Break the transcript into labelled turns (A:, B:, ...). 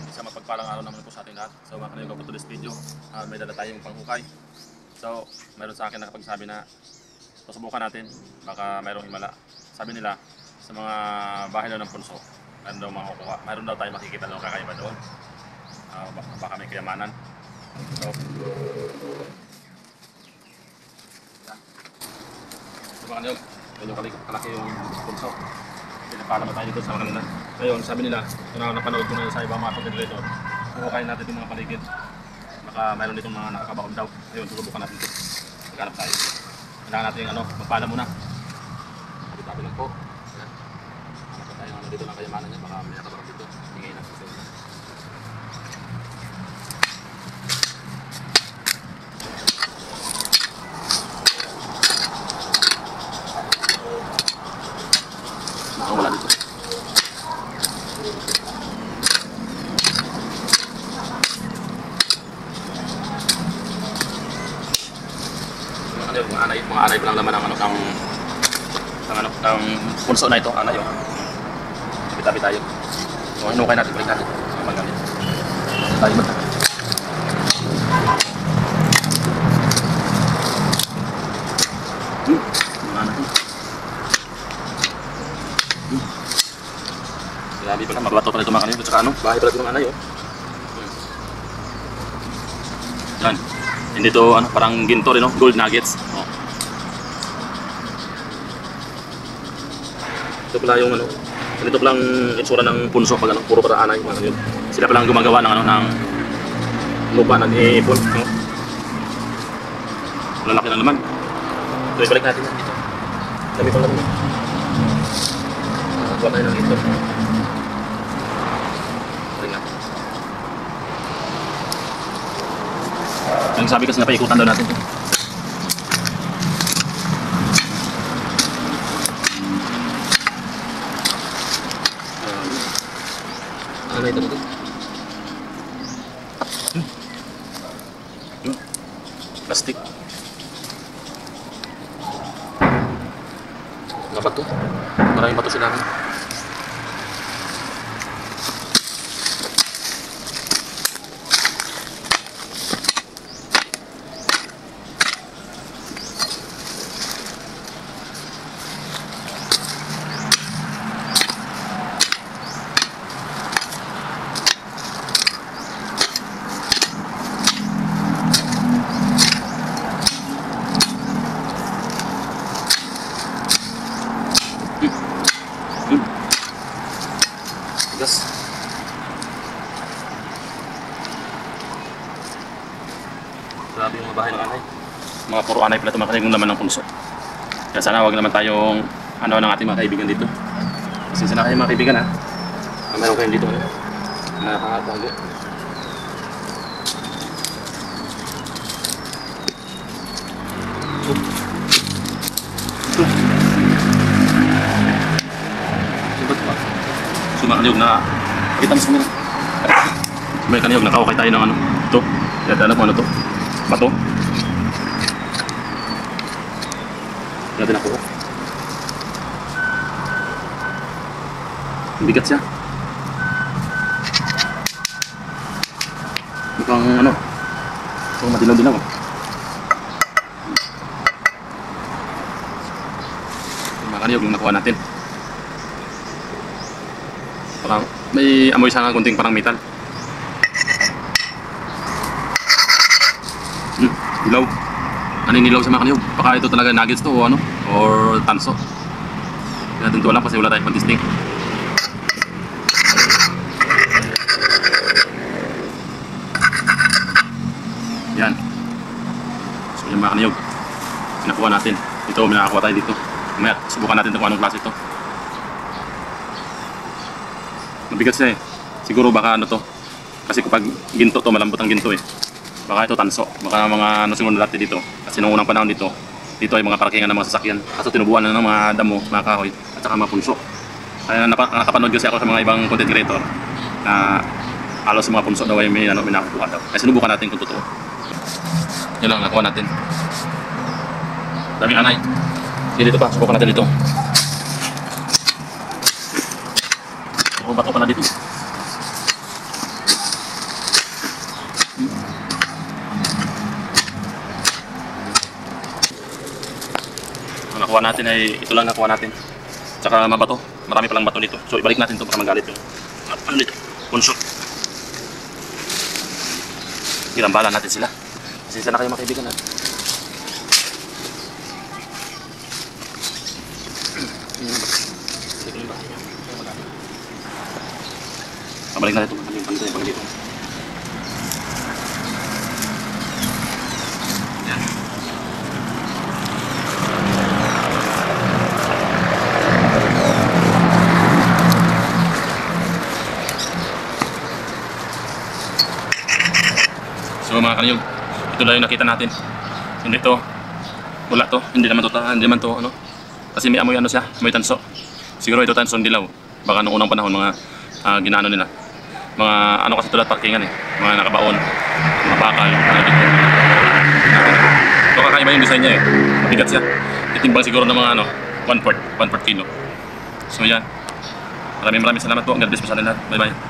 A: Isang mapagpalang araw naman po sa ating lahat. So mga kanayog, for today's video, may dala tayong panghukay. So meron sa akin nakapagsabi na susubukan natin, baka mayroong himala. Sabi nila sa mga bahay daw ng punso, mayroon daw makukuha, mayroon daw tayo makikita ng kakaiba doon. Baka may kayamanan. So mga kanayog, medyo kalaki yung punso. Pinapala tayo dito sa kanila. Ngayon, sabi nila, napanood ko na sa ibang mga content creator, hukayin natin itong mga paligid. Baka mayroon ditong mga nakakabakod daw. Ngayon, susubukan natin ito. Maghanap tayo. Kailangan natin yung magpala muna. Sabi lang po. Ayan. Hanap tayo dito ng kayamanan niya. Baka may nakabakod dito. Tingay natin sa una. Wala dito. Mga anay pa lang naman ang punso na ito, anay yun. Tabi-tabi tayo. So, hinukay natin, balik natin. Magamit. Tayo ba? Mga anay. Grabe pala, magbato pala ito mga kanina. At saka bahay pala ito ng anay, oh. Yan. Hindi ito, parang ginto rin, no? Gold nuggets. Oh. Ito pala yung, ganito palang itsura ng punso pag, puro para anay, mga kanina. Sila palang gumagawa ng, ng lupa, nag-iipon, no? Lalaki na naman. So, ibalik natin yan dito. Dami pang naman. Kuha tayo ng ito. Ang sabi kasi napaikutan daw natin ito. Ano ito dito? Plastic. Mga bato. Maraming bato sila. Gas. Grabe yung mga bahay ng anay. Mga puro anay pala ito, mga kanayong laman ng punso. Kaya sana wag naman tayong ng ating mga kaibigan dito. Kasi sana kayo mga kaibigan, ha. Meron kayong dito nakakatago. Mga kaniyog na pakita mo sa kanila. May kaniyog nakahukay tayo ng ito. Kaya alam mo ano ito? Bato. Natin nakuha. Bigat siya. Mukhang mukhang madilaw-dilaw. Mga kaniyog yung nakuha natin. Parang may amoy siya ng kunting parang metal. Dilaw. Ano yung nilaw sa mga kaniyog? Baka ito talaga nuggets to o or tanso. Hindi natin ito alam kasi wala tayong pang-testing. Yan. So yung mga kaniyog, pinakuha natin. Ito, may nakakuha tayo dito. Mamaya, subukan natin kung anong klase ito. Mabigat siya eh. Siguro baka to. Kasi kapag ginto to, malambot ang ginto eh. Baka ito tanso. Baka mga siguro na dati dito. Kasi nung unang panahon dito ay mga parkingan ng mga sasakyan. Kaso tinubuan na ng mga damo, mga kahoy, at saka mga punso. Kaya nakapanood kasi ako sa mga ibang content creator na halos sa mga punso daw ay may nakukuha daw. Kaya sinubukan natin kung totoo. Yun lang, nakuha natin. Daming anay. Dito pa, subukan natin dito. Bato pala dito. nakuha natin ay ito lang nakuha natin. Tsaka mabato. Marami palang bato dito. So ibalik natin ito para magalit yung ano dito, punso. Ginambala natin sila. Pasensya na kayo mga kaibigan natin. Pabalik na ito. Pabalik dito. Yan. So mga kaniyog, ito lang yung nakita natin. Hindi to, wala to, hindi naman to ano. Kasi may amoy ano siya, may tanso. Siguro ito tansong dilaw. Baka noong unang panahon mga ginano nila. Mga ano kasi tulad parkingan eh. Mga nakabaon, mga bakal, ano dito. So kakaiba yung design niya eh. Mabigat siya. Itimbang siguro ng mga ano, 1/4 kilo. So yan. Maraming salamat po. God bless po sa lahat. Bye bye.